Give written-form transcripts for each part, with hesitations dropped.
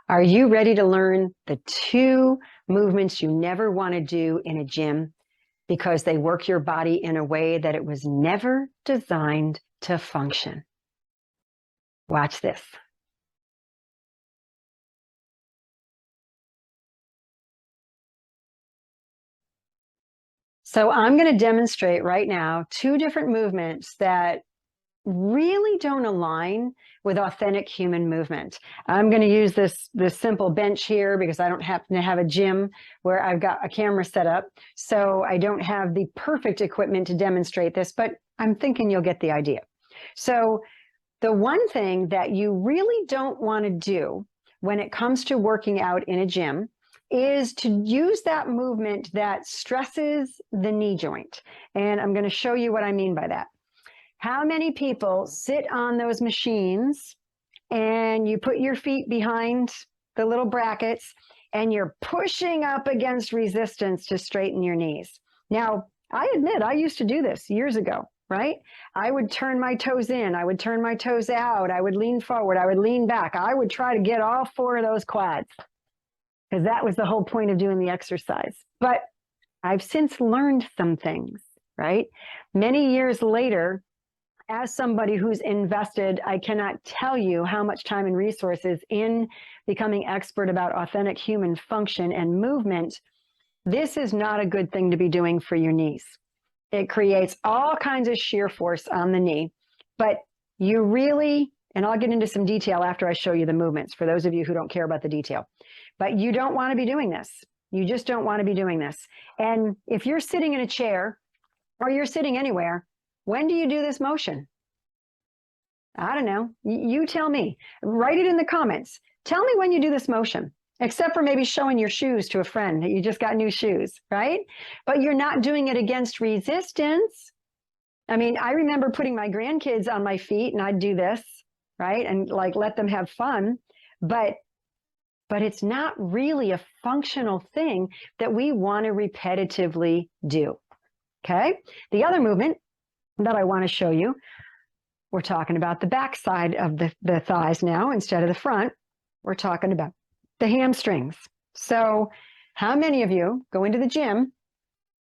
Are you ready to learn the 2 movements you never want to do in a gym because they work your body in a way that it was never designed to function? Watch this. So I'm going to demonstrate right now 2 different movements that really don't align with authentic human movement. I'm going to use this simple bench here because I don't happen to have a gym where I've got a camera set up. So I don't have the perfect equipment to demonstrate this, but I'm thinking you'll get the idea. So the one thing that you really don't want to do when it comes to working out in a gym is to use that movement that stresses the knee joint. And I'm going to show you what I mean by that. How many people sit on those machines and you put your feet behind the little brackets and you're pushing up against resistance to straighten your knees? Now, I admit I used to do this years ago, right? I would turn my toes in, I would turn my toes out, I would lean forward, I would lean back. I would try to get all 4 of those quads because that was the whole point of doing the exercise. But I've since learned some things, right? Many years later, as somebody who's invested, I cannot tell you how much time and resources in becoming expert about authentic human function and movement. This is not a good thing to be doing for your knees. It creates all kinds of shear force on the knee, but you really, and I'll get into some detail after I show you the movements for those of you who don't care about the detail, but you don't want to be doing this. You just don't want to be doing this. And if you're sitting in a chair or you're sitting anywhere, when do you do this motion? I don't know. You tell me. Write it in the comments. Tell me when you do this motion, except for maybe showing your shoes to a friend that you just got new shoes, right? But you're not doing it against resistance. I mean, I remember putting my grandkids on my feet and I'd do this, right? And like let them have fun. But it's not really a functional thing that we want to repetitively do. Okay. The other movement that I want to show you, we're talking about the back side of the thighs now instead of the front. We're talking about the hamstrings. So how many of you go into the gym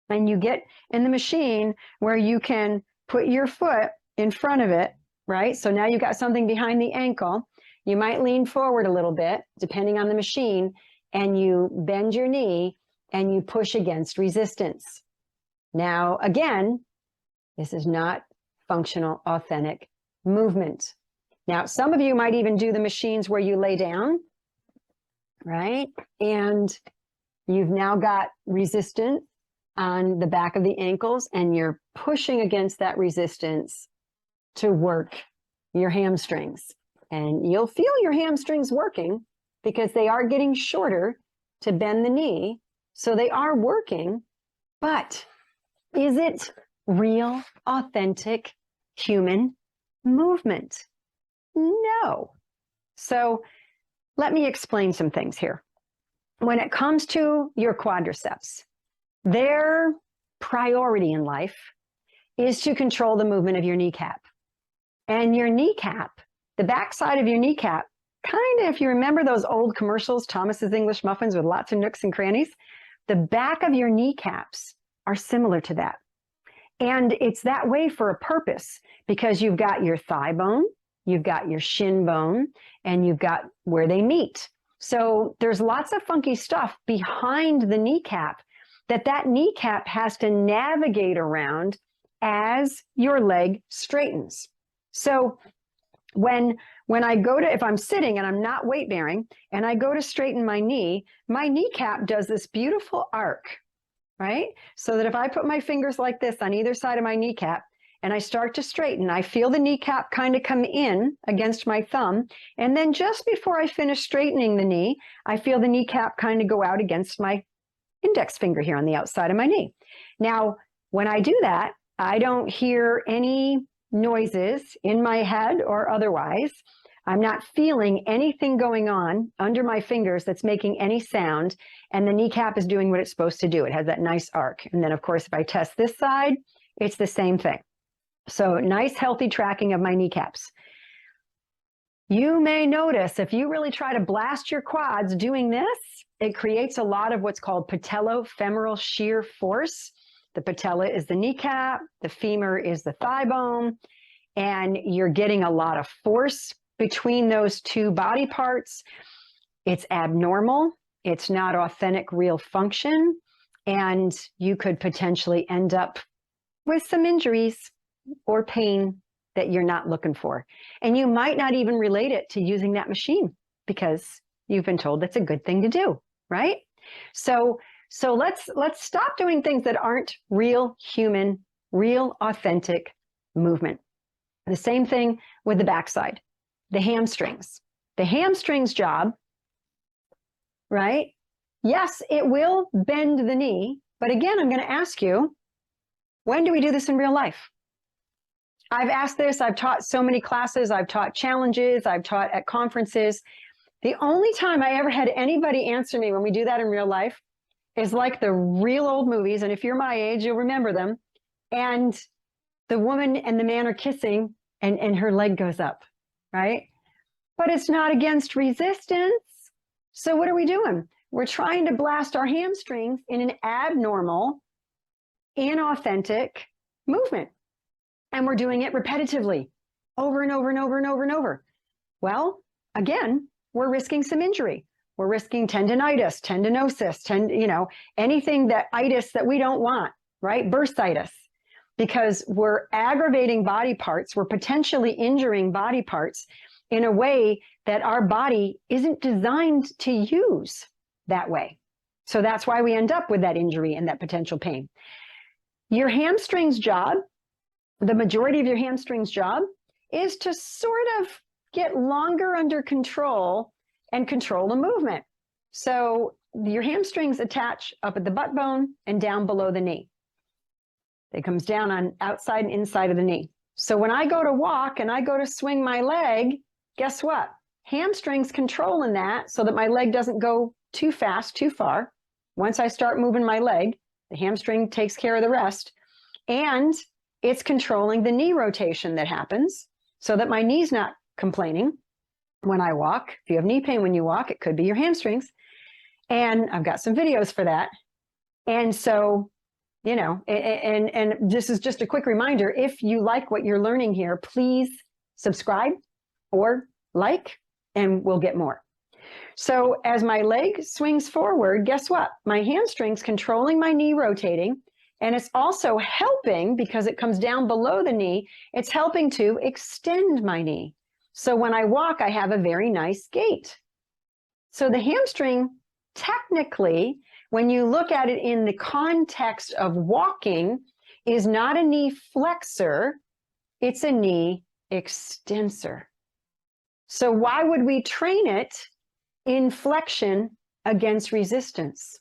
and you get in the machine where you can put your foot in front of it, right? So now you've got something behind the ankle. You might lean forward a little bit, depending on the machine, and you bend your knee and you push against resistance. Now, again, this is not functional, authentic movement. Now, some of you might even do the machines where you lay down, right? And you've now got resistance on the back of the ankles and you're pushing against that resistance to work your hamstrings. And you'll feel your hamstrings working because they are getting shorter to bend the knee. So they are working, but is it real, authentic human movement? No. So let me explain some things here. When it comes to your quadriceps, their priority in life is to control the movement of your kneecap. And your kneecap, the backside of your kneecap, kind of, if you remember those old commercials, Thomas's English Muffins with lots of nooks and crannies, the back of your kneecaps are similar to that. And it's that way for a purpose because you've got your thigh bone, you've got your shin bone, and you've got where they meet. So there's lots of funky stuff behind the kneecap that kneecap has to navigate around as your leg straightens. So when I go to, if I'm sitting and I'm not weight bearing and I go to straighten my kneecap does this beautiful arc, right? So that if I put my fingers like this on either side of my kneecap and I start to straighten, I feel the kneecap kind of come in against my thumb. And then just before I finish straightening the knee, I feel the kneecap kind of go out against my index finger here on the outside of my knee. Now, when I do that, I don't hear any noises in my head or otherwise. I'm not feeling anything going on under my fingers that's making any sound, and the kneecap is doing what it's supposed to do. It has that nice arc. And then, of course, if I test this side, it's the same thing. So nice, healthy tracking of my kneecaps. You may notice if you really try to blast your quads doing this, it creates a lot of what's called patellofemoral shear force. The patella is the kneecap, the femur is the thigh bone, and you're getting a lot of force between those two body parts. It's abnormal. It's not authentic, real function, and you could potentially end up with some injuries or pain that you're not looking for. And you might not even relate it to using that machine because you've been told it's a good thing to do, right? So let's stop doing things that aren't real human, real authentic movement. The same thing with the backside, the hamstrings. The hamstrings job, right? Yes, it will bend the knee, but again, I'm going to ask you, when do we do this in real life? I've asked this, I've taught so many classes, I've taught challenges, I've taught at conferences. The only time I ever had anybody answer me when we do that in real life is like the real old movies, and if you're my age, you'll remember them, and the woman and the man are kissing and her leg goes up, right? But it's not against resistance. So what are we doing? We're trying to blast our hamstrings in an abnormal, inauthentic movement. And we're doing it repetitively, over and over and over and over and over. Well, again, we're risking some injury. We're risking tendinitis, tendinosis, anything that itis that we don't want, right? Bursitis, because we're aggravating body parts. We're potentially injuring body parts in a way that our body isn't designed to use that way. So that's why we end up with that injury and that potential pain. Your hamstrings job, the majority of your hamstrings job is to sort of get longer under control and control the movement. So your hamstrings attach up at the butt bone and down below the knee. It comes down on outside and inside of the knee. So when I go to walk and I go to swing my leg, guess what? Hamstrings controlling that so that my leg doesn't go too fast, too far. Once I start moving my leg, the hamstring takes care of the rest. And it's controlling the knee rotation that happens so that my knee's not complaining when I walk. If you have knee pain when you walk, it could be your hamstrings. And I've got some videos for that. And so, and this is just a quick reminder, if you like what you're learning here, please subscribe or like, and we'll get more. So as my leg swings forward, guess what? My hamstring's controlling my knee rotating. And it's also helping, because it comes down below the knee, it's helping to extend my knee. So when I walk, I have a very nice gait. So the hamstring, technically, when you look at it in the context of walking, is not a knee flexor, it's a knee extensor. So why would we train it in flexion against resistance?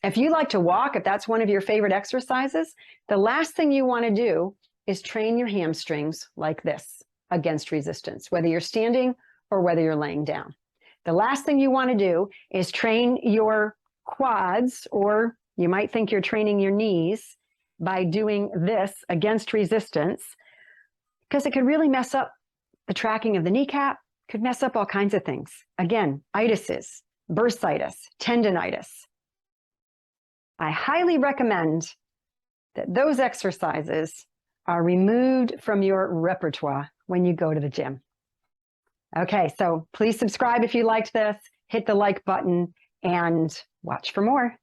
If you like to walk, if that's one of your favorite exercises, the last thing you want to do is train your hamstrings like this against resistance, whether you're standing or whether you're laying down. The last thing you want to do is train your quads, or you might think you're training your knees by doing this against resistance, because it could really mess up the tracking of the kneecap, could mess up all kinds of things. Again, itises, bursitis, tendinitis. I highly recommend that those exercises are removed from your repertoire when you go to the gym. Okay, so please subscribe if you liked this, hit the like button, and watch for more.